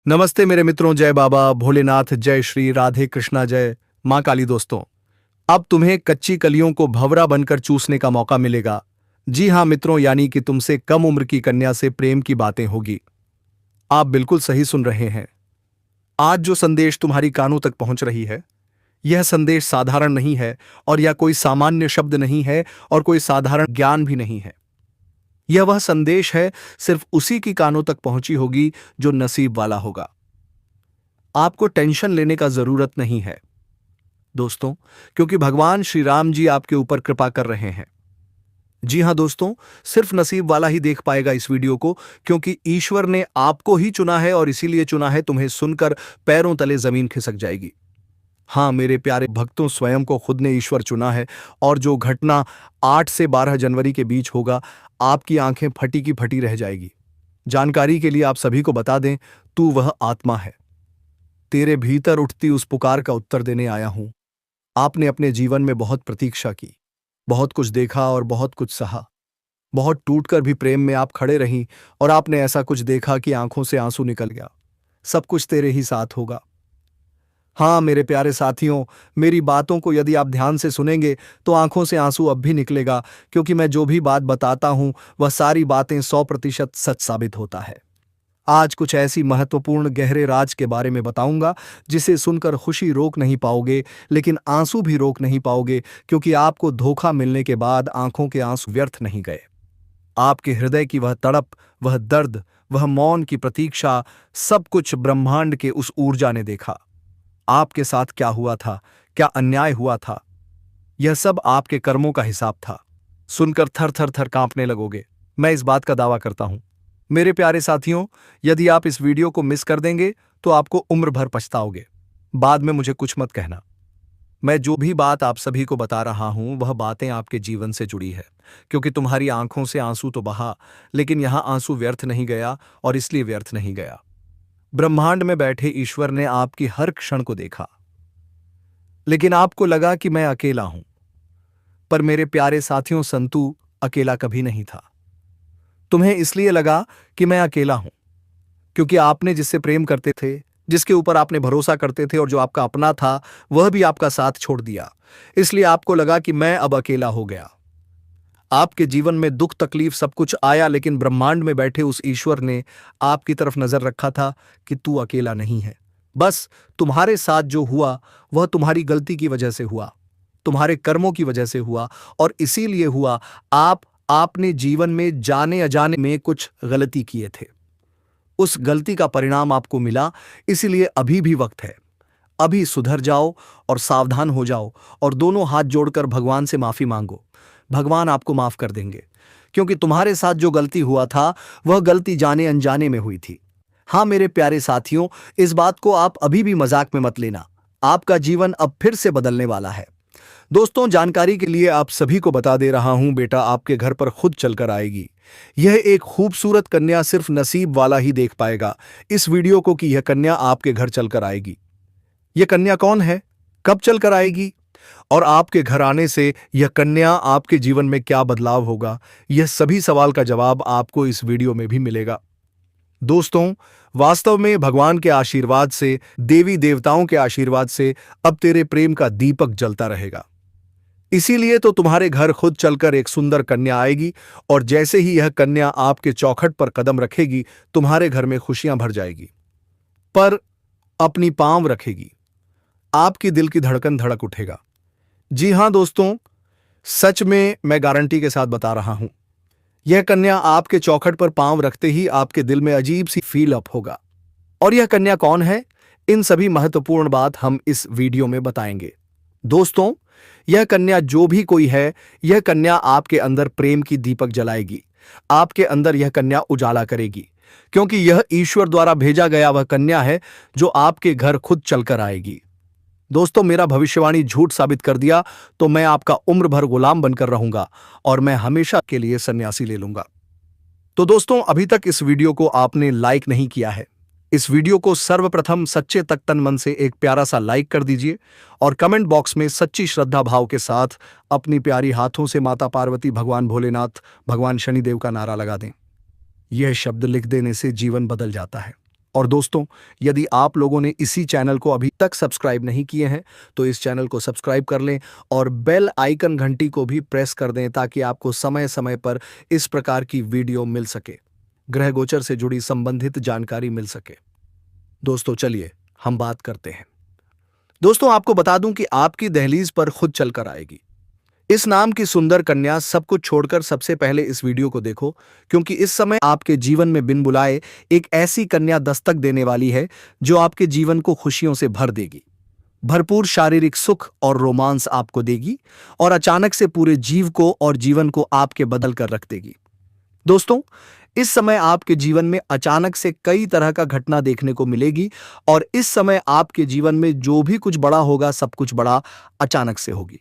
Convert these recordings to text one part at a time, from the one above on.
नमस्ते मेरे मित्रों, जय बाबा भोलेनाथ, जय श्री राधे कृष्णा, जय माँ काली। दोस्तों, अब तुम्हें कच्ची कलियों को भंवरा बनकर चूसने का मौका मिलेगा। जी हाँ मित्रों, यानी कि तुमसे कम उम्र की कन्या से प्रेम की बातें होगी। आप बिल्कुल सही सुन रहे हैं। आज जो संदेश तुम्हारी कानों तक पहुंच रही है, यह संदेश साधारण नहीं है, और यह कोई सामान्य शब्द नहीं है, और कोई साधारण ज्ञान भी नहीं है। यह वह संदेश है, सिर्फ उसी की कानों तक पहुंची होगी जो नसीब वाला होगा। आपको टेंशन लेने का जरूरत नहीं है दोस्तों, क्योंकि भगवान श्री राम जी आपके ऊपर कृपा कर रहे हैं। जी हां दोस्तों, सिर्फ नसीब वाला ही देख पाएगा इस वीडियो को, क्योंकि ईश्वर ने आपको ही चुना है, और इसीलिए चुना है। तुम्हें सुनकर पैरों तले जमीन खिसक जाएगी। हाँ मेरे प्यारे भक्तों, स्वयं को खुद ने ईश्वर चुना है, और जो घटना 8 से 12 जनवरी के बीच होगा, आपकी आंखें फटी की फटी रह जाएगी। जानकारी के लिए आप सभी को बता दें, तू वह आत्मा है। तेरे भीतर उठती उस पुकार का उत्तर देने आया हूं। आपने अपने जीवन में बहुत प्रतीक्षा की, बहुत कुछ देखा और बहुत कुछ सहा। बहुत टूटकर भी प्रेम में आप खड़े रहीं, और आपने ऐसा कुछ देखा कि आंखों से आंसू निकल गया। सब कुछ तेरे ही साथ होगा। हाँ मेरे प्यारे साथियों, मेरी बातों को यदि आप ध्यान से सुनेंगे तो आंखों से आंसू अब भी निकलेगा, क्योंकि मैं जो भी बात बताता हूं वह सारी बातें 100% सच साबित होता है। आज कुछ ऐसी महत्वपूर्ण गहरे राज के बारे में बताऊंगा जिसे सुनकर खुशी रोक नहीं पाओगे, लेकिन आंसू भी रोक नहीं पाओगे, क्योंकि आपको धोखा मिलने के बाद आंखों के आंसू व्यर्थ नहीं गए। आपके हृदय की वह तड़प, वह दर्द, वह मौन की प्रतीक्षा, सब कुछ ब्रह्मांड के उस ऊर्जा ने देखा। आपके साथ क्या हुआ था, क्या अन्याय हुआ था, यह सब आपके कर्मों का हिसाब था। सुनकर थर थर थर कांपने लगोगे, मैं इस बात का दावा करता हूं। मेरे प्यारे साथियों, यदि आप इस वीडियो को मिस कर देंगे तो आपको उम्र भर पछताओगे। बाद में मुझे कुछ मत कहना। मैं जो भी बात आप सभी को बता रहा हूं वह बातें आपके जीवन से जुड़ी है, क्योंकि तुम्हारी आंखों से आंसू तो बहा, लेकिन यहां आंसू व्यर्थ नहीं गया, और इसलिए व्यर्थ नहीं गया। ब्रह्मांड में बैठे ईश्वर ने आपकी हर क्षण को देखा, लेकिन आपको लगा कि मैं अकेला हूं। पर मेरे प्यारे साथियों, संतू अकेला कभी नहीं था। तुम्हें इसलिए लगा कि मैं अकेला हूं, क्योंकि आपने जिससे प्रेम करते थे, जिसके ऊपर आपने भरोसा करते थे, और जो आपका अपना था, वह भी आपका साथ छोड़ दिया। इसलिए आपको लगा कि मैं अब अकेला हो गया। आपके जीवन में दुख तकलीफ सब कुछ आया, लेकिन ब्रह्मांड में बैठे उस ईश्वर ने आपकी तरफ नजर रखा था कि तू अकेला नहीं है। बस तुम्हारे साथ जो हुआ वह तुम्हारी गलती की वजह से हुआ, तुम्हारे कर्मों की वजह से हुआ, और इसीलिए हुआ। आपने जीवन में जाने अजाने में कुछ गलती किए थे। उस गलती का परिणाम आपको मिला, इसीलिए अभी भी वक्त है। अभी सुधर जाओ और सावधान हो जाओ, और दोनों हाथ जोड़कर भगवान से माफी मांगो। भगवान आपको माफ कर देंगे, क्योंकि तुम्हारे साथ जो गलती हुआ था वह गलती जाने अनजाने में हुई थी। हाँ मेरे प्यारे साथियों, इस बात को आप अभी भी मजाक में मत लेना। आपका जीवन अब फिर से बदलने वाला है। दोस्तों, जानकारी के लिए आप सभी को बता दे रहा हूं, बेटा आपके घर पर खुद चलकर आएगी। यह एक खूबसूरत कन्या सिर्फ नसीब वाला ही देख पाएगा इस वीडियो को, कि यह कन्या आपके घर चलकर आएगी। यह कन्या कौन है, कब चलकर आएगी, और आपके घर आने से यह कन्या आपके जीवन में क्या बदलाव होगा, यह सभी सवाल का जवाब आपको इस वीडियो में भी मिलेगा। दोस्तों, वास्तव में भगवान के आशीर्वाद से, देवी देवताओं के आशीर्वाद से अब तेरे प्रेम का दीपक जलता रहेगा। इसीलिए तो तुम्हारे घर खुद चलकर एक सुंदर कन्या आएगी, और जैसे ही यह कन्या आपके चौखट पर कदम रखेगी, तुम्हारे घर में खुशियां भर जाएगी। पर अपनी पांव रखेगी, आपकी दिल की धड़कन धड़क उठेगा। जी हां दोस्तों, सच में मैं गारंटी के साथ बता रहा हूं, यह कन्या आपके चौखट पर पांव रखते ही आपके दिल में अजीब सी फील अप होगा। और यह कन्या कौन है, इन सभी महत्वपूर्ण बात हम इस वीडियो में बताएंगे। दोस्तों, यह कन्या जो भी कोई है, यह कन्या आपके अंदर प्रेम की दीपक जलाएगी। आपके अंदर यह कन्या उजाला करेगी, क्योंकि यह ईश्वर द्वारा भेजा गया वह कन्या है जो आपके घर खुद चलकर आएगी। दोस्तों, मेरा भविष्यवाणी झूठ साबित कर दिया तो मैं आपका उम्र भर गुलाम बनकर रहूंगा, और मैं हमेशा के लिए सन्यासी ले लूंगा। तो दोस्तों, अभी तक इस वीडियो को आपने लाइक नहीं किया है, इस वीडियो को सर्वप्रथम सच्चे तक तन मन से एक प्यारा सा लाइक कर दीजिए, और कमेंट बॉक्स में सच्ची श्रद्धा भाव के साथ अपनी प्यारी हाथों से माता पार्वती, भगवान भोलेनाथ, भगवान शनिदेव का नारा लगा दें। यह शब्द लिख देने से जीवन बदल जाता है, और दोस्तों, यदि आप लोगों ने इसी चैनल को अभी तक सब्सक्राइब नहीं किए हैं तो इस चैनल को सब्सक्राइब कर लें और बेल आइकन घंटी को भी प्रेस कर दें ताकि आपको समय समय पर इस प्रकार की वीडियो मिल सके, ग्रह गोचर से जुड़ी संबंधित जानकारी मिल सके। दोस्तों चलिए हम बात करते हैं। दोस्तों, आपको बता दूं कि आपकी दहलीज पर खुद चलकर आएगी इस नाम की सुंदर कन्या। सब कुछ छोड़कर सबसे पहले इस वीडियो को देखो, क्योंकि इस समय आपके जीवन में बिन बुलाए एक ऐसी कन्या दस्तक देने वाली है जो आपके जीवन को खुशियों से भर देगी, भरपूर शारीरिक सुख और रोमांस आपको देगी और अचानक से पूरे जीव को और जीवन को आपके बदल कर रख देगी। दोस्तों, इस समय आपके जीवन में अचानक से कई तरह का घटना देखने को मिलेगी और इस समय आपके जीवन में जो भी कुछ बड़ा होगा सब कुछ बड़ा अचानक से होगी।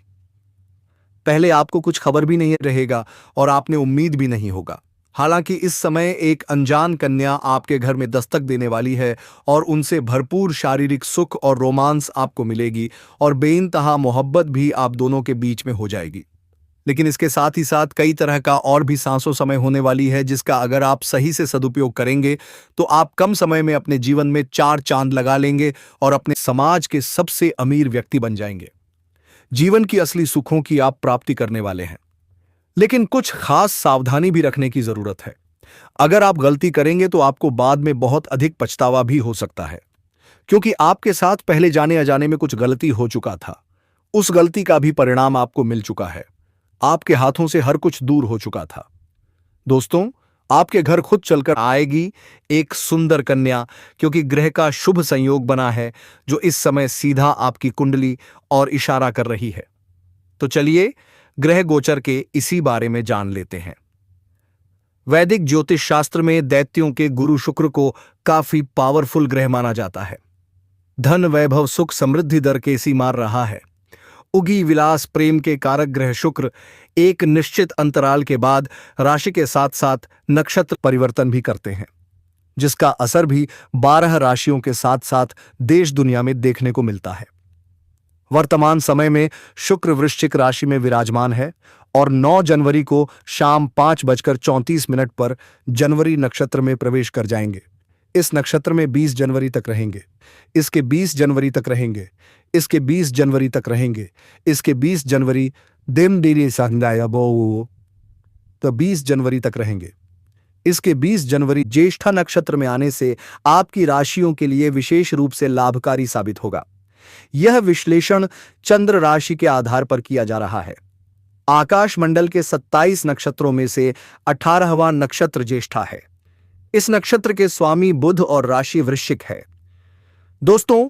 पहले आपको कुछ खबर भी नहीं रहेगा और आपने उम्मीद भी नहीं होगा। हालांकि इस समय एक अनजान कन्या आपके घर में दस्तक देने वाली है और उनसे भरपूर शारीरिक सुख और रोमांस आपको मिलेगी और बेइंतहा मोहब्बत भी आप दोनों के बीच में हो जाएगी। लेकिन इसके साथ ही साथ कई तरह का और भी सांसों समय होने वाली है जिसका अगर आप सही से सदुपयोग करेंगे तो आप कम समय में अपने जीवन में 4 चांद लगा लेंगे और अपने समाज के सबसे अमीर व्यक्ति बन जाएंगे। जीवन की असली सुखों की आप प्राप्ति करने वाले हैं, लेकिन कुछ खास सावधानी भी रखने की जरूरत है। अगर आप गलती करेंगे तो आपको बाद में बहुत अधिक पछतावा भी हो सकता है, क्योंकि आपके साथ पहले जाने अजाने में कुछ गलती हो चुका था। उस गलती का भी परिणाम आपको मिल चुका है। आपके हाथों से हर कुछ दूर हो चुका था। दोस्तों, आपके घर खुद चलकर आएगी एक सुंदर कन्या, क्योंकि ग्रह का शुभ संयोग बना है जो इस समय सीधा आपकी कुंडली और इशारा कर रही है। तो चलिए ग्रह गोचर के इसी बारे में जान लेते हैं। वैदिक ज्योतिष शास्त्र में दैत्यों के गुरु शुक्र को काफी पावरफुल ग्रह माना जाता है। धन, वैभव, सुख, समृद्धि दर केसी मार रहा है। उगी, विलास, प्रेम के कारक ग्रह शुक्र एक निश्चित अंतराल के बाद राशि के साथ साथ नक्षत्र परिवर्तन भी करते हैं, जिसका असर भी 12 राशियों के साथ साथ देश दुनिया में देखने को मिलता है। वर्तमान समय में शुक्र वृश्चिक राशि में विराजमान है और 9 जनवरी को शाम 5:34 पर जनवरी नक्षत्र में प्रवेश कर जाएंगे। इस नक्षत्र में 20 जनवरी तक रहेंगे, इसके 20 जनवरी तक रहेंगे, इसके 20 जनवरी तक रहेंगे, इसके 20 जनवरी दिन डेरी संध्या तो 20 जनवरी तक रहेंगे। इसके 20 जनवरी ज्येष्ठा नक्षत्र में आने से आपकी राशियों के लिए विशेष रूप से लाभकारी साबित होगा। यह विश्लेषण चंद्र राशि के आधार पर किया जा रहा है। आकाश मंडल के 27 नक्षत्रों में से 18वां नक्षत्र ज्येष्ठा है। इस नक्षत्र के स्वामी बुध और राशि वृश्चिक है। दोस्तों,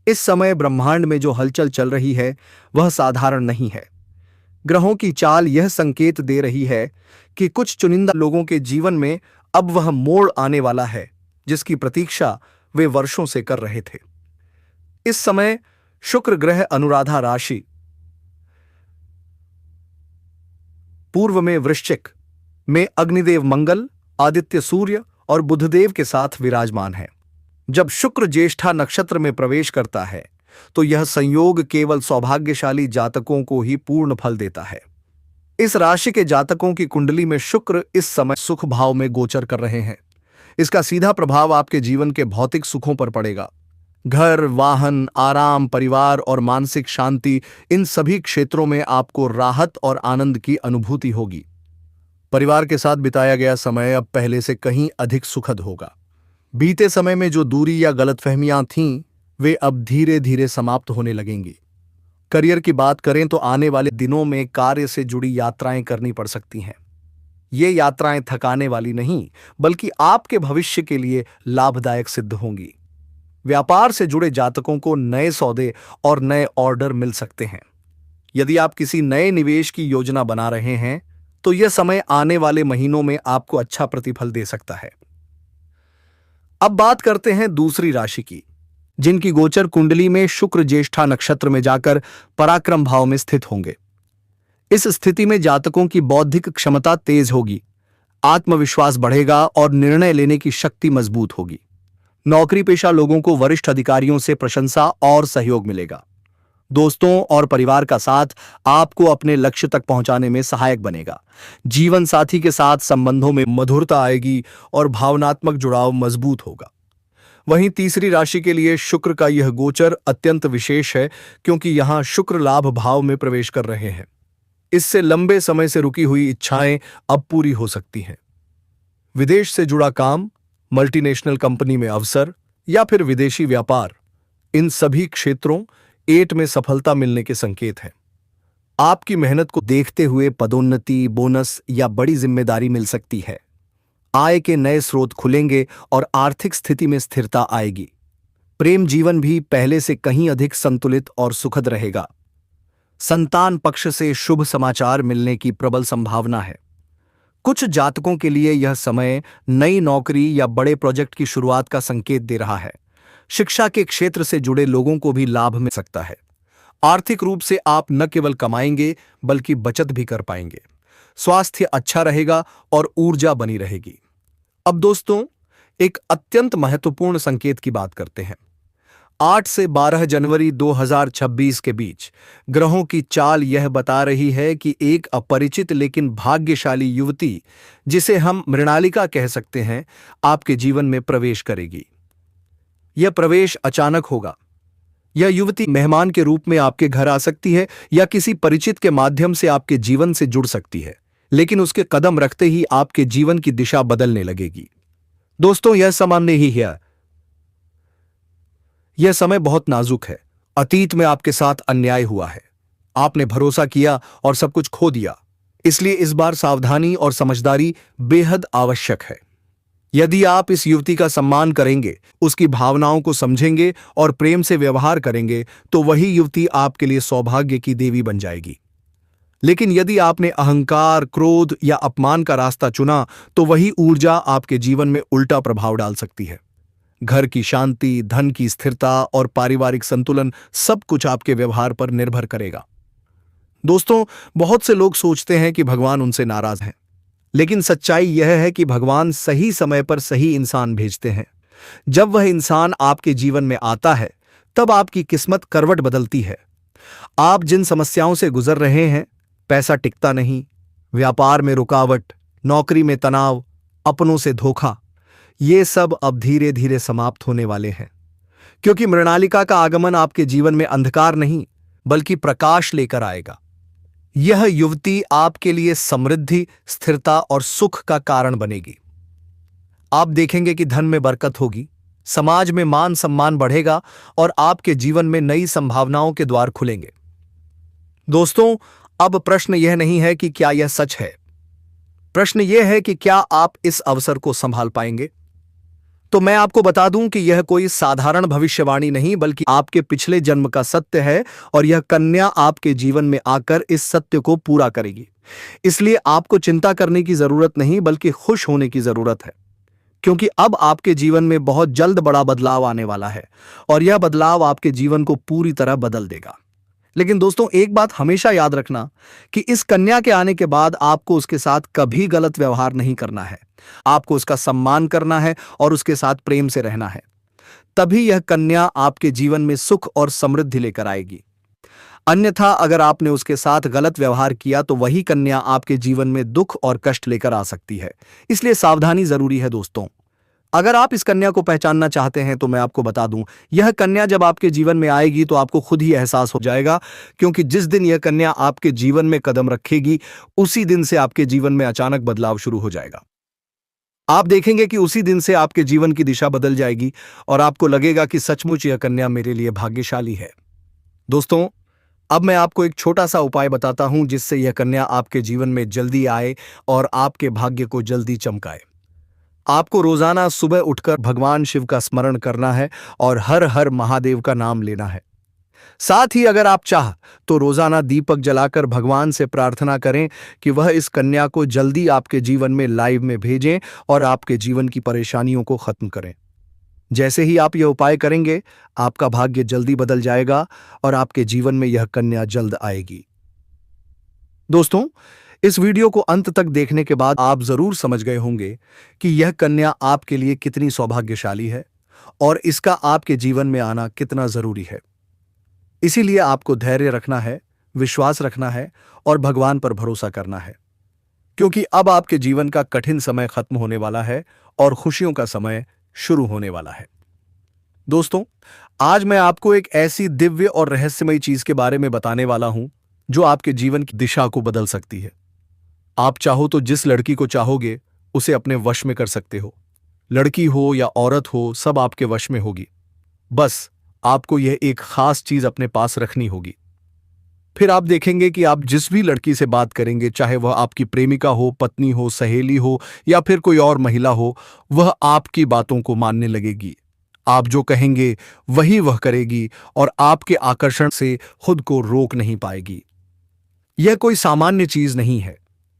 इस समय ब्रह्मांड में जो हलचल चल रही है वह साधारण नहीं है। ग्रहों की चाल यह संकेत दे रही है कि कुछ चुनिंदा लोगों के जीवन में अब वह मोड़ आने वाला है जिसकी प्रतीक्षा वे वर्षों से कर रहे थे। इस समय शुक्र ग्रह अनुराधा राशि पूर्व में वृश्चिक में अग्निदेव मंगल, आदित्य सूर्य और बुधदेव के साथ विराजमान है। जब शुक्र ज्येष्ठा नक्षत्र में प्रवेश करता है तो यह संयोग केवल सौभाग्यशाली जातकों को ही पूर्ण फल देता है। इस राशि के जातकों की कुंडली में शुक्र इस समय सुख भाव में गोचर कर रहे हैं। इसका सीधा प्रभाव आपके जीवन के भौतिक सुखों पर पड़ेगा। घर, वाहन, आराम, परिवार और मानसिक शांति, इन सभी क्षेत्रों में आपको राहत और आनंद की अनुभूति होगी। परिवार के साथ बिताया गया समय अब पहले से कहीं अधिक सुखद होगा। बीते समय में जो दूरी या गलतफहमियां थीं, वे अब धीरे धीरे समाप्त होने लगेंगी। करियर की बात करें तो आने वाले दिनों में कार्य से जुड़ी यात्राएं करनी पड़ सकती हैं। ये यात्राएं थकाने वाली नहीं, बल्कि आपके भविष्य के लिए लाभदायक सिद्ध होंगी। व्यापार से जुड़े जातकों को नए सौदे और नए ऑर्डर मिल सकते हैं। यदि आप किसी नए निवेश की योजना बना रहे हैं तो यह समय आने वाले महीनों में आपको अच्छा प्रतिफल दे सकता है। अब बात करते हैं दूसरी राशि की, जिनकी गोचर कुंडली में शुक्र ज्येष्ठा नक्षत्र में जाकर पराक्रम भाव में स्थित होंगे। इस स्थिति में जातकों की बौद्धिक क्षमता तेज होगी, आत्मविश्वास बढ़ेगा और निर्णय लेने की शक्ति मजबूत होगी। नौकरी पेशा लोगों को वरिष्ठ अधिकारियों से प्रशंसा और सहयोग मिलेगा। दोस्तों और परिवार का साथ आपको अपने लक्ष्य तक पहुंचाने में सहायक बनेगा। जीवन साथी के साथ संबंधों में मधुरता आएगी और भावनात्मक जुड़ाव मजबूत होगा। वहीं तीसरी राशि के लिए शुक्र का यह गोचर अत्यंत विशेष है, क्योंकि यहां शुक्र लाभ भाव में प्रवेश कर रहे हैं। इससे लंबे समय से रुकी हुई इच्छाएं अब पूरी हो सकती हैं। विदेश से जुड़ा काम, मल्टीनेशनल कंपनी में अवसर या फिर विदेशी व्यापार, इन सभी क्षेत्रों एट में सफलता मिलने के संकेत हैं। आपकी मेहनत को देखते हुए पदोन्नति, बोनस या बड़ी जिम्मेदारी मिल सकती है। आय के नए स्रोत खुलेंगे और आर्थिक स्थिति में स्थिरता आएगी। प्रेम जीवन भी पहले से कहीं अधिक संतुलित और सुखद रहेगा। संतान पक्ष से शुभ समाचार मिलने की प्रबल संभावना है। कुछ जातकों के लिए यह समय नई नौकरी या बड़े प्रोजेक्ट की शुरुआत का संकेत दे रहा है। शिक्षा के क्षेत्र से जुड़े लोगों को भी लाभ मिल सकता है। आर्थिक रूप से आप न केवल कमाएंगे बल्कि बचत भी कर पाएंगे। स्वास्थ्य अच्छा रहेगा और ऊर्जा बनी रहेगी। अब दोस्तों, एक अत्यंत महत्वपूर्ण संकेत की बात करते हैं। 8 से 12 जनवरी 2026 के बीच ग्रहों की चाल यह बता रही है कि एक अपरिचित लेकिन भाग्यशाली युवती, जिसे हम मृणालिका कह सकते हैं, आपके जीवन में प्रवेश करेगी। यह प्रवेश अचानक होगा। यह युवती मेहमान के रूप में आपके घर आ सकती है या किसी परिचित के माध्यम से आपके जीवन से जुड़ सकती है, लेकिन उसके कदम रखते ही आपके जीवन की दिशा बदलने लगेगी। दोस्तों, यह सामान्य ही है। यह समय बहुत नाजुक है। अतीत में आपके साथ अन्याय हुआ है। आपने भरोसा किया और सब कुछ खो दिया। इसलिए इस बार सावधानी और समझदारी बेहद आवश्यक है। यदि आप इस युवती का सम्मान करेंगे, उसकी भावनाओं को समझेंगे और प्रेम से व्यवहार करेंगे, तो वही युवती आपके लिए सौभाग्य की देवी बन जाएगी। लेकिन यदि आपने अहंकार, क्रोध या अपमान का रास्ता चुना, तो वही ऊर्जा आपके जीवन में उल्टा प्रभाव डाल सकती है। घर की शांति, धन की स्थिरता और पारिवारिक संतुलन सब कुछ आपके व्यवहार पर निर्भर करेगा। दोस्तों, बहुत से लोग सोचते हैं कि भगवान उनसे नाराज हैं, लेकिन सच्चाई यह है कि भगवान सही समय पर सही इंसान भेजते हैं। जब वह इंसान आपके जीवन में आता है, तब आपकी किस्मत करवट बदलती है। आप जिन समस्याओं से गुजर रहे हैं, पैसा टिकता नहीं, व्यापार में रुकावट, नौकरी में तनाव, अपनों से धोखा, ये सब अब धीरे धीरे समाप्त होने वाले हैं, क्योंकि मृणालिका का आगमन आपके जीवन में अंधकार नहीं बल्कि प्रकाश लेकर आएगा। यह युवती आपके लिए समृद्धि, स्थिरता और सुख का कारण बनेगी। आप देखेंगे कि धन में बरकत होगी, समाज में मान सम्मान बढ़ेगा और आपके जीवन में नई संभावनाओं के द्वार खुलेंगे। दोस्तों, अब प्रश्न यह नहीं है कि क्या यह सच है। प्रश्न यह है कि क्या आप इस अवसर को संभाल पाएंगे। तो मैं आपको बता दूं कि यह कोई साधारण भविष्यवाणी नहीं बल्कि आपके पिछले जन्म का सत्य है, और यह कन्या आपके जीवन में आकर इस सत्य को पूरा करेगी। इसलिए आपको चिंता करने की जरूरत नहीं बल्कि खुश होने की जरूरत है, क्योंकि अब आपके जीवन में बहुत जल्द बड़ा बदलाव आने वाला है और यह बदलाव आपके जीवन को पूरी तरह बदल देगा। लेकिन दोस्तों, एक बात हमेशा याद रखना कि इस कन्या के आने के बाद आपको उसके साथ कभी गलत व्यवहार नहीं करना है। आपको उसका सम्मान करना है और उसके साथ प्रेम से रहना है। तभी यह कन्या आपके जीवन में सुख और समृद्धि लेकर आएगी। अन्यथा अगर आपने उसके साथ गलत व्यवहार किया तो वही कन्या आपके जीवन में दुख और कष्ट लेकर आ सकती है। इसलिए सावधानी जरूरी है दोस्तों। अगर आप इस कन्या को पहचानना चाहते हैं तो मैं आपको बता दूं, यह कन्या जब आपके जीवन में आएगी तो आपको खुद ही एहसास हो जाएगा, क्योंकि जिस दिन यह कन्या आपके जीवन में कदम रखेगी, उसी दिन से आपके जीवन में अचानक बदलाव शुरू हो जाएगा। आप देखेंगे कि उसी दिन से आपके जीवन की दिशा बदल जाएगी और आपको लगेगा कि सचमुच यह कन्या मेरे लिए भाग्यशाली है। दोस्तों, अब मैं आपको एक छोटा सा उपाय बताता हूं जिससे यह कन्या आपके जीवन में जल्दी आए और आपके भाग्य को जल्दी चमकाए। आपको रोजाना सुबह उठकर भगवान शिव का स्मरण करना है और हर हर महादेव का नाम लेना है। साथ ही अगर आप चाह तो रोजाना दीपक जलाकर भगवान से प्रार्थना करें कि वह इस कन्या को जल्दी आपके जीवन में लाइव में भेजें और आपके जीवन की परेशानियों को खत्म करें। जैसे ही आप यह उपाय करेंगे, आपका भाग्य जल्दी बदल जाएगा और आपके जीवन में यह कन्या जल्द आएगी। दोस्तों, इस वीडियो को अंत तक देखने के बाद आप जरूर समझ गए होंगे कि यह कन्या आपके लिए कितनी सौभाग्यशाली है और इसका आपके जीवन में आना कितना जरूरी है। इसीलिए आपको धैर्य रखना है, विश्वास रखना है और भगवान पर भरोसा करना है, क्योंकि अब आपके जीवन का कठिन समय खत्म होने वाला है और खुशियों का समय शुरू होने वाला है। दोस्तों, आज मैं आपको एक ऐसी दिव्य और रहस्यमयी चीज के बारे में बताने वाला हूं जो आपके जीवन की दिशा को बदल सकती है। आप चाहो तो जिस लड़की को चाहोगे उसे अपने वश में कर सकते हो। लड़की हो या औरत हो, सब आपके वश में होगी। बस आपको यह एक खास चीज अपने पास रखनी होगी। फिर आप देखेंगे कि आप जिस भी लड़की से बात करेंगे, चाहे वह आपकी प्रेमिका हो, पत्नी हो, सहेली हो या फिर कोई और महिला हो, वह आपकी बातों को मानने लगेगी। आप जो कहेंगे वही वह करेगी और आपके आकर्षण से खुद को रोक नहीं पाएगी। यह कोई सामान्य चीज नहीं है,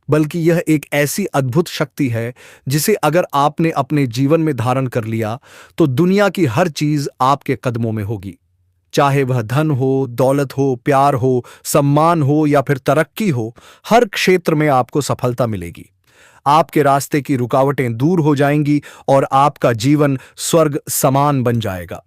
बल्कि यह एक ऐसी अद्भुत शक्ति है जिसे अगर आपने अपने जीवन में धारण कर लिया तो दुनिया की हर चीज आपके कदमों में होगी। चाहे वह धन हो, दौलत हो, प्यार हो, सम्मान हो या फिर तरक्की हो, हर क्षेत्र में आपको सफलता मिलेगी। आपके रास्ते की रुकावटें दूर हो जाएंगी और आपका जीवन स्वर्ग समान बन जाएगा।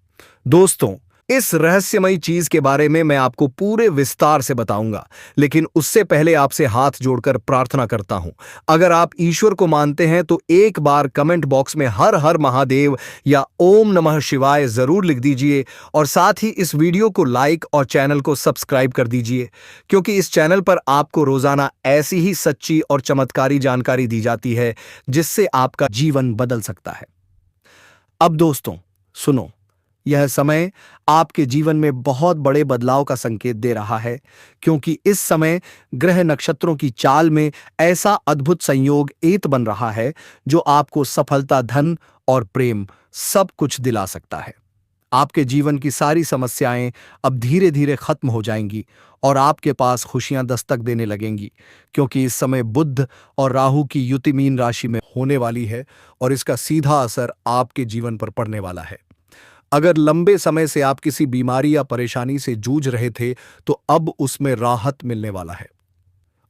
दोस्तों, इस रहस्यमयी चीज के बारे में मैं आपको पूरे विस्तार से बताऊंगा, लेकिन उससे पहले आपसे हाथ जोड़कर प्रार्थना करता हूं। अगर आप ईश्वर को मानते हैं तो एक बार कमेंट बॉक्स में हर हर महादेव या ओम नमः शिवाय जरूर लिख दीजिए और साथ ही इस वीडियो को लाइक और चैनल को सब्सक्राइब कर दीजिए, क्योंकि इस चैनल पर आपको रोजाना ऐसी ही सच्ची और चमत्कारी जानकारी दी जाती है जिससे आपका जीवन बदल सकता है। अब दोस्तों सुनो, यह समय आपके जीवन में बहुत बड़े बदलाव का संकेत दे रहा है, क्योंकि इस समय ग्रह नक्षत्रों की चाल में ऐसा अद्भुत संयोग एत बन रहा है जो आपको सफलता, धन और प्रेम सब कुछ दिला सकता है। आपके जीवन की सारी समस्याएं अब धीरे धीरे खत्म हो जाएंगी और आपके पास खुशियां दस्तक देने लगेंगी, क्योंकि इस समय बुध और राहु की युति मीन राशि में होने वाली है और इसका सीधा असर आपके जीवन पर पड़ने वाला है। अगर लंबे समय से आप किसी बीमारी या परेशानी से जूझ रहे थे तो अब उसमें राहत मिलने वाला है।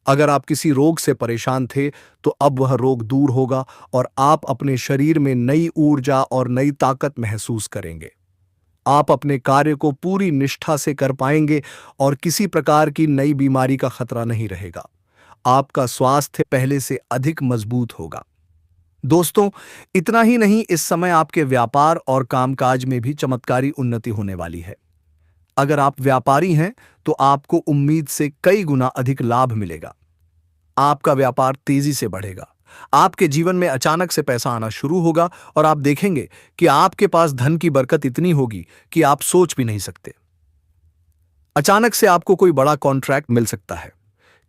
अगर आप किसी रोग से परेशान थे तो अब वह रोग दूर होगा और आप अपने शरीर में नई ऊर्जा और नई ताकत महसूस करेंगे। आप अपने कार्य को पूरी निष्ठा से कर पाएंगे और किसी प्रकार की नई बीमारी का खतरा नहीं रहेगा। आपका स्वास्थ्य पहले से अधिक मजबूत होगा। दोस्तों, इतना ही नहीं, इस समय आपके व्यापार और कामकाज में भी चमत्कारी उन्नति होने वाली है। अगर आप व्यापारी हैं तो आपको उम्मीद से कई गुना अधिक लाभ मिलेगा। आपका व्यापार तेजी से बढ़ेगा। आपके जीवन में अचानक से पैसा आना शुरू होगा और आप देखेंगे कि आपके पास धन की बरकत इतनी होगी कि आप सोच भी नहीं सकते। अचानक से आपको कोई बड़ा कॉन्ट्रैक्ट मिल सकता है।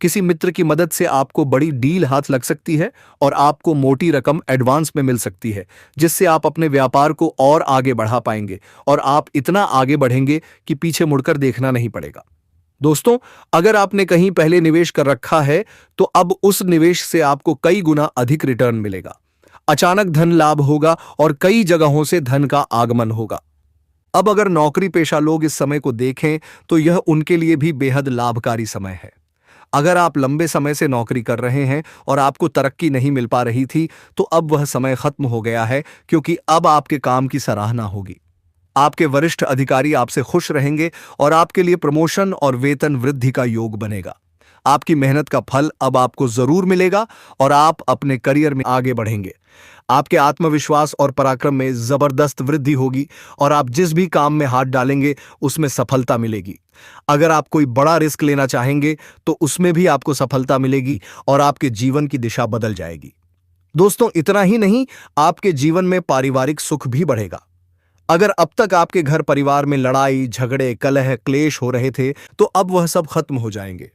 किसी मित्र की मदद से आपको बड़ी डील हाथ लग सकती है और आपको मोटी रकम एडवांस में मिल सकती है, जिससे आप अपने व्यापार को और आगे बढ़ा पाएंगे और आप इतना आगे बढ़ेंगे कि पीछे मुड़कर देखना नहीं पड़ेगा। दोस्तों, अगर आपने कहीं पहले निवेश कर रखा है तो अब उस निवेश से आपको कई गुना अधिक रिटर्न मिलेगा। अचानक धन लाभ होगा और कई जगहों से धन का आगमन होगा। अब अगर नौकरी पेशा लोग इस समय को देखें तो यह उनके लिए भी बेहद लाभकारी समय है। अगर आप लंबे समय से नौकरी कर रहे हैं और आपको तरक्की नहीं मिल पा रही थी तो अब वह समय खत्म हो गया है, क्योंकि अब आपके काम की सराहना होगी। आपके वरिष्ठ अधिकारी आपसे खुश रहेंगे और आपके लिए प्रमोशन और वेतन वृद्धि का योग बनेगा। आपकी मेहनत का फल अब आपको जरूर मिलेगा और आप अपने करियर में आगे बढ़ेंगे। आपके आत्मविश्वास और पराक्रम में जबरदस्त वृद्धि होगी और आप जिस भी काम में हाथ डालेंगे उसमें सफलता मिलेगी। अगर आप कोई बड़ा रिस्क लेना चाहेंगे तो उसमें भी आपको सफलता मिलेगी और आपके जीवन की दिशा बदल जाएगी। दोस्तों, इतना ही नहीं, आपके जीवन में पारिवारिक सुख भी बढ़ेगा। अगर अब तक आपके घर परिवार में लड़ाई, झगड़े, कलह, क्लेश हो रहे थे तो अब वह सब खत्म हो जाएंगे।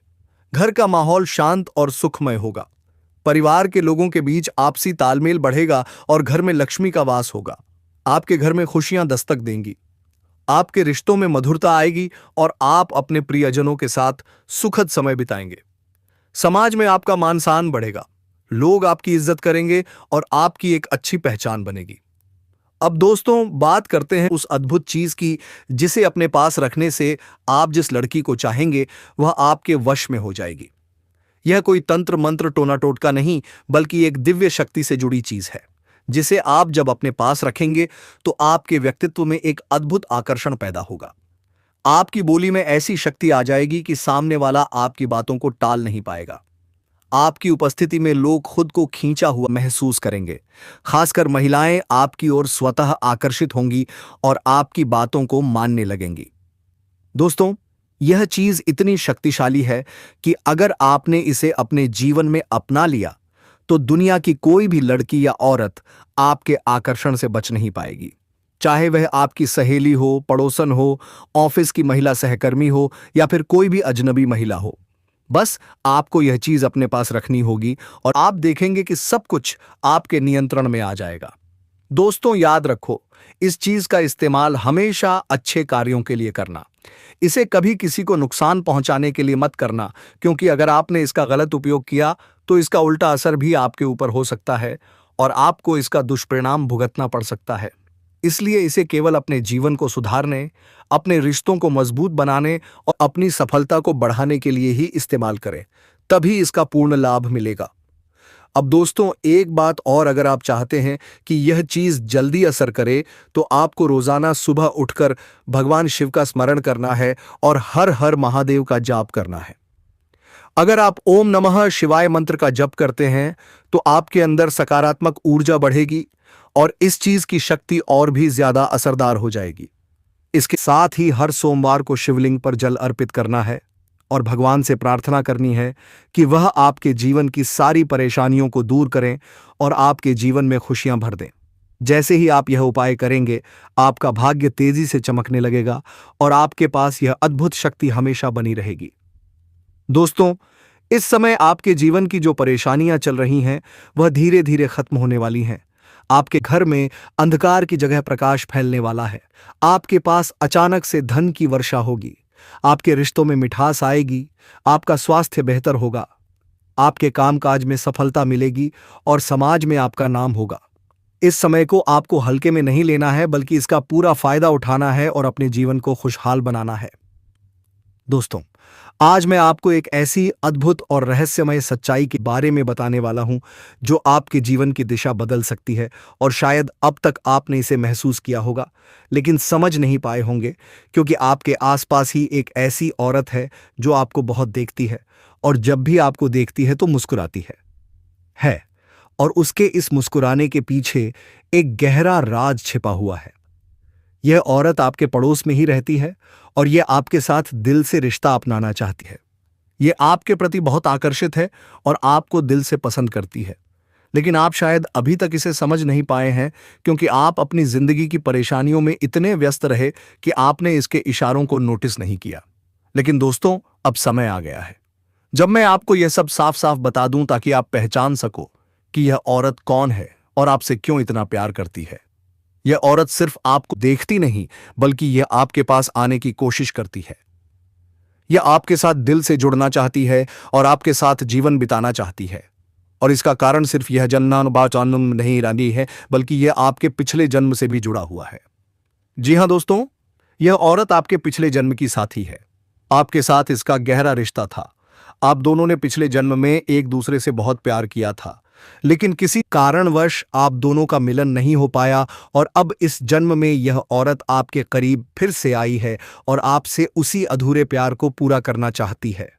घर का माहौल शांत और सुखमय होगा। परिवार के लोगों के बीच आपसी तालमेल बढ़ेगा और घर में लक्ष्मी का वास होगा। आपके घर में खुशियां दस्तक देंगी। आपके रिश्तों में मधुरता आएगी और आप अपने प्रियजनों के साथ सुखद समय बिताएंगे। समाज में आपका मान सम्मान बढ़ेगा। लोग आपकी इज्जत करेंगे और आपकी एक अच्छी पहचान बनेगी। अब दोस्तों, बात करते हैं उस अद्भुत चीज की जिसे अपने पास रखने से आप जिस लड़की को चाहेंगे वह आपके वश में हो जाएगी। यह कोई तंत्र मंत्र टोना टोटका नहीं, बल्कि एक दिव्य शक्ति से जुड़ी चीज है, जिसे आप जब अपने पास रखेंगे तो आपके व्यक्तित्व में एक अद्भुत आकर्षण पैदा होगा। आपकी बोली में ऐसी शक्ति आ जाएगी कि सामने वाला आपकी बातों को टाल नहीं पाएगा। आपकी उपस्थिति में लोग खुद को खींचा हुआ महसूस करेंगे। खासकर महिलाएं आपकी ओर स्वतः आकर्षित होंगी और आपकी बातों को मानने लगेंगी। दोस्तों, यह चीज इतनी शक्तिशाली है कि अगर आपने इसे अपने जीवन में अपना लिया तो दुनिया की कोई भी लड़की या औरत आपके आकर्षण से बच नहीं पाएगी। चाहे वह आपकी सहेली हो, पड़ोसन हो, ऑफिस की महिला सहकर्मी हो या फिर कोई भी अजनबी महिला हो। बस आपको यह चीज अपने पास रखनी होगी और आप देखेंगे कि सब कुछ आपके नियंत्रण में आ जाएगा। दोस्तों, याद रखो, इस चीज का इस्तेमाल हमेशा अच्छे कार्यों के लिए करना। इसे कभी किसी को नुकसान पहुंचाने के लिए मत करना, क्योंकि अगर आपने इसका गलत उपयोग किया तो इसका उल्टा असर भी आपके ऊपर हो सकता है और आपको इसका दुष्परिणाम भुगतना पड़ सकता है। इसलिए इसे केवल अपने जीवन को सुधारने, अपने रिश्तों को मजबूत बनाने और अपनी सफलता को बढ़ाने के लिए ही इस्तेमाल करें, तभी इसका पूर्ण लाभ मिलेगा। अब दोस्तों, एक बात और, अगर आप चाहते हैं कि यह चीज जल्दी असर करे तो आपको रोजाना सुबह उठकर भगवान शिव का स्मरण करना है और हर हर महादेव का जाप करना है। अगर आप ओम नमः शिवाय मंत्र का जप करते हैं तो आपके अंदर सकारात्मक ऊर्जा बढ़ेगी और इस चीज की शक्ति और भी ज्यादा असरदार हो जाएगी। इसके साथ ही हर सोमवार को शिवलिंग पर जल अर्पित करना है और भगवान से प्रार्थना करनी है कि वह आपके जीवन की सारी परेशानियों को दूर करें और आपके जीवन में खुशियां भर दें। जैसे ही आप यह उपाय करेंगे, आपका भाग्य तेजी से चमकने लगेगा और आपके पास यह अद्भुत शक्ति हमेशा बनी रहेगी। दोस्तों, इस समय आपके जीवन की जो परेशानियां चल रही हैं वह धीरे धीरे खत्म होने वाली हैं। आपके घर में अंधकार की जगह प्रकाश फैलने वाला है। आपके पास अचानक से धन की वर्षा होगी। आपके रिश्तों में मिठास आएगी। आपका स्वास्थ्य बेहतर होगा। आपके कामकाज में सफलता मिलेगी और समाज में आपका नाम होगा। इस समय को आपको हल्के में नहीं लेना है, बल्कि इसका पूरा फायदा उठाना है और अपने जीवन को खुशहाल बनाना है। दोस्तों, आज मैं आपको एक ऐसी अद्भुत और रहस्यमय सच्चाई के बारे में बताने वाला हूं जो आपके जीवन की दिशा बदल सकती है और शायद अब तक आपने इसे महसूस किया होगा लेकिन समझ नहीं पाए होंगे, क्योंकि आपके आसपास ही एक ऐसी औरत है जो आपको बहुत देखती है और जब भी आपको देखती है तो मुस्कुराती है। और उसके इस मुस्कुराने के पीछे एक गहरा राज छिपा हुआ है। यह औरत आपके पड़ोस में ही रहती है और यह आपके साथ दिल से रिश्ता अपनाना चाहती है। यह आपके प्रति बहुत आकर्षित है और आपको दिल से पसंद करती है, लेकिन आप शायद अभी तक इसे समझ नहीं पाए हैं, क्योंकि आप अपनी जिंदगी की परेशानियों में इतने व्यस्त रहे कि आपने इसके इशारों को नोटिस नहीं किया। लेकिन दोस्तों, अब समय आ गया है जब मैं आपको यह सब साफ साफ बता दूं, ताकि आप पहचान सको कि यह औरत कौन है और आपसे क्यों इतना प्यार करती है। यह औरत सिर्फ आपको देखती नहीं, बल्कि यह आपके पास आने की कोशिश करती है। यह आपके साथ दिल से जुड़ना चाहती है और आपके साथ जीवन बिताना चाहती है। और इसका कारण सिर्फ यह जन्म नहीं रही है, बल्कि यह आपके पिछले जन्म से भी जुड़ा हुआ है। जी हां दोस्तों, यह औरत आपके पिछले जन्म की साथी है। आपके साथ इसका गहरा रिश्ता था। आप दोनों ने पिछले जन्म में एक दूसरे से बहुत प्यार किया था, लेकिन किसी कारणवश आप दोनों का मिलन नहीं हो पाया और अब इस जन्म में यह औरत आपके करीब फिर से आई है और आपसे उसी अधूरे प्यार को पूरा करना चाहती है।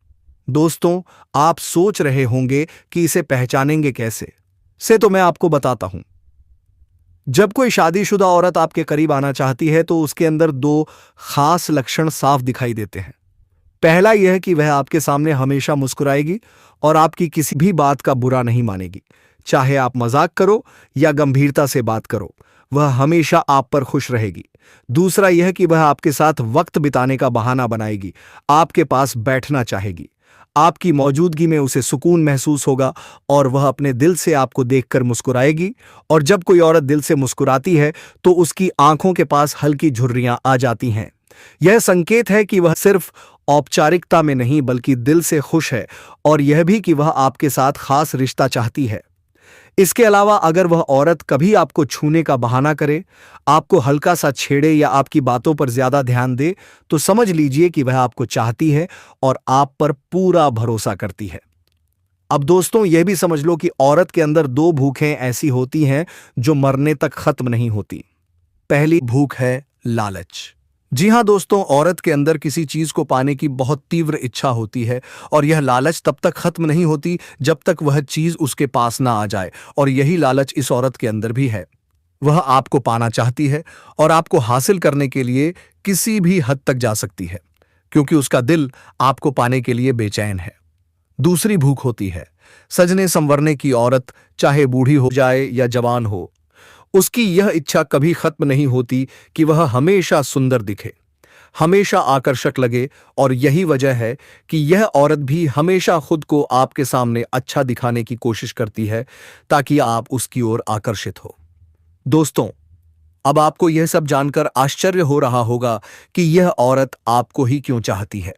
दोस्तों, आप सोच रहे होंगे कि इसे पहचानेंगे कैसे? तो मैं आपको बताता हूं। जब कोई शादीशुदा औरत आपके करीब आना चाहती है तो उसके अंदर दो खास लक्षण साफ दिखाई देते हैं। पहला यह कि वह आपके सामने हमेशा मुस्कुराएगी और आपकी किसी भी बात का बुरा नहीं मानेगी। चाहे आप मजाक करो या गंभीरता से बात करो, वह हमेशा आप पर खुश रहेगी। दूसरा यह कि वह आपके साथ वक्त बिताने का बहाना बनाएगी, आपके पास बैठना चाहेगी। आपकी मौजूदगी में उसे सुकून महसूस होगा और वह अपने दिल से आपको देखकर मुस्कुराएगी। और जब कोई औरत दिल से मुस्कुराती है तो उसकी आंखों के पास हल्की झुर्रियां आ जाती हैं। यह संकेत है कि वह सिर्फ औपचारिकता में नहीं, बल्कि दिल से खुश है और यह भी कि वह आपके साथ खास रिश्ता चाहती है। इसके अलावा अगर वह औरत कभी आपको छूने का बहाना करे, आपको हल्का सा छेड़े या आपकी बातों पर ज्यादा ध्यान दे, तो समझ लीजिए कि वह आपको चाहती है और आप पर पूरा भरोसा करती है। अब दोस्तों, यह भी समझ लो कि औरत के अंदर दो भूखें ऐसी होती हैं जो मरने तक खत्म नहीं होती। पहली भूख है लालच। जी हाँ दोस्तों, औरत के अंदर किसी चीज को पाने की बहुत तीव्र इच्छा होती है और यह लालच तब तक खत्म नहीं होती जब तक वह चीज उसके पास ना आ जाए। और यही लालच इस औरत के अंदर भी है। वह आपको पाना चाहती है और आपको हासिल करने के लिए किसी भी हद तक जा सकती है, क्योंकि उसका दिल आपको पाने के लिए बेचैन है। दूसरी भूख होती है सजने संवरने की। औरत चाहे बूढ़ी हो जाए या जवान हो, उसकी यह इच्छा कभी खत्म नहीं होती कि वह हमेशा सुंदर दिखे, हमेशा आकर्षक लगे। और यही वजह है कि यह औरत भी हमेशा खुद को आपके सामने अच्छा दिखाने की कोशिश करती है ताकि आप उसकी ओर आकर्षित हो। दोस्तों, अब आपको यह सब जानकर आश्चर्य हो रहा होगा कि यह औरत आपको ही क्यों चाहती है।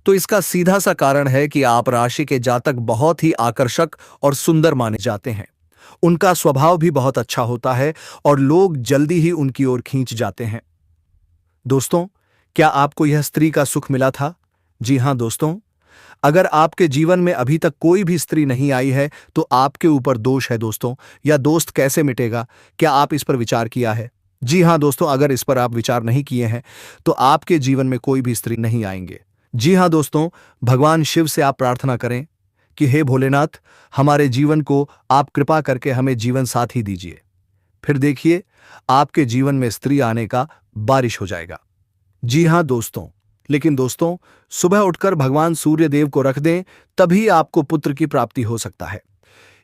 तो इसका सीधा सा कारण है कि आप राशि के जातक बहुत ही आकर्षक और सुंदर माने जाते हैं। उनका स्वभाव भी बहुत अच्छा होता है और लोग जल्दी ही उनकी ओर खींच जाते हैं। दोस्तों, क्या आपको यह स्त्री का सुख मिला था? जी हां दोस्तों, अगर आपके जीवन में अभी तक कोई भी स्त्री नहीं आई है तो आपके ऊपर दोष है दोस्तों। या दोस्त कैसे मिटेगा? क्या आप इस पर विचार किया है? जी हां दोस्तों, अगर इस पर आप विचार नहीं किए हैं तो आपके जीवन में कोई भी स्त्री नहीं आएंगे। जी हां दोस्तों, भगवान शिव से आप प्रार्थना करें कि हे भोलेनाथ, हमारे जीवन को आप कृपा करके हमें जीवन साथी दीजिए। फिर देखिए, आपके जीवन में स्त्री आने का बारिश हो जाएगा। जी हां दोस्तों, लेकिन दोस्तों, सुबह उठकर भगवान सूर्य देव को रख दें, तभी आपको पुत्र की प्राप्ति हो सकता है।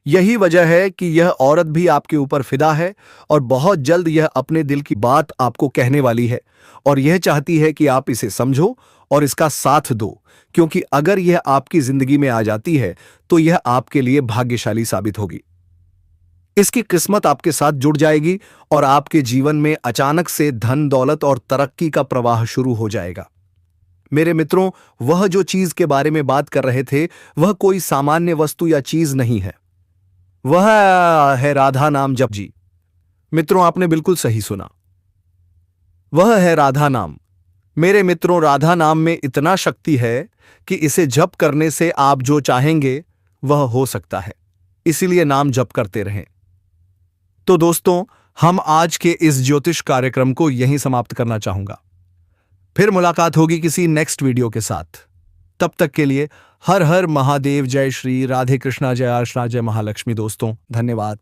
यही वजह है कि यह औरत भी आपके ऊपर फिदा है और बहुत जल्द यह अपने दिल की बात आपको कहने वाली है और यह चाहती है कि आप इसे समझो और इसका साथ दो, क्योंकि अगर यह आपकी जिंदगी में आ जाती है तो यह आपके लिए भाग्यशाली साबित होगी। इसकी किस्मत आपके साथ जुड़ जाएगी और आपके जीवन में अचानक से धन दौलत और तरक्की का प्रवाह शुरू हो जाएगा। मेरे मित्रों, वह जो चीज के बारे में बात कर रहे थे वह कोई सामान्य वस्तु या चीज नहीं है, वह है राधा नाम जप। जी मित्रों, आपने बिल्कुल सही सुना, वह है राधा नाम। मेरे मित्रों, राधा नाम में इतना शक्ति है कि इसे जप करने से आप जो चाहेंगे वह हो सकता है। इसीलिए नाम जप करते रहें। तो दोस्तों, हम आज के इस ज्योतिष कार्यक्रम को यहीं समाप्त करना चाहूंगा। फिर मुलाकात होगी किसी नेक्स्ट वीडियो के साथ। तब तक के लिए हर हर महादेव, जय श्री राधे कृष्णा, जय आशा, जय महालक्ष्मी। दोस्तों, धन्यवाद।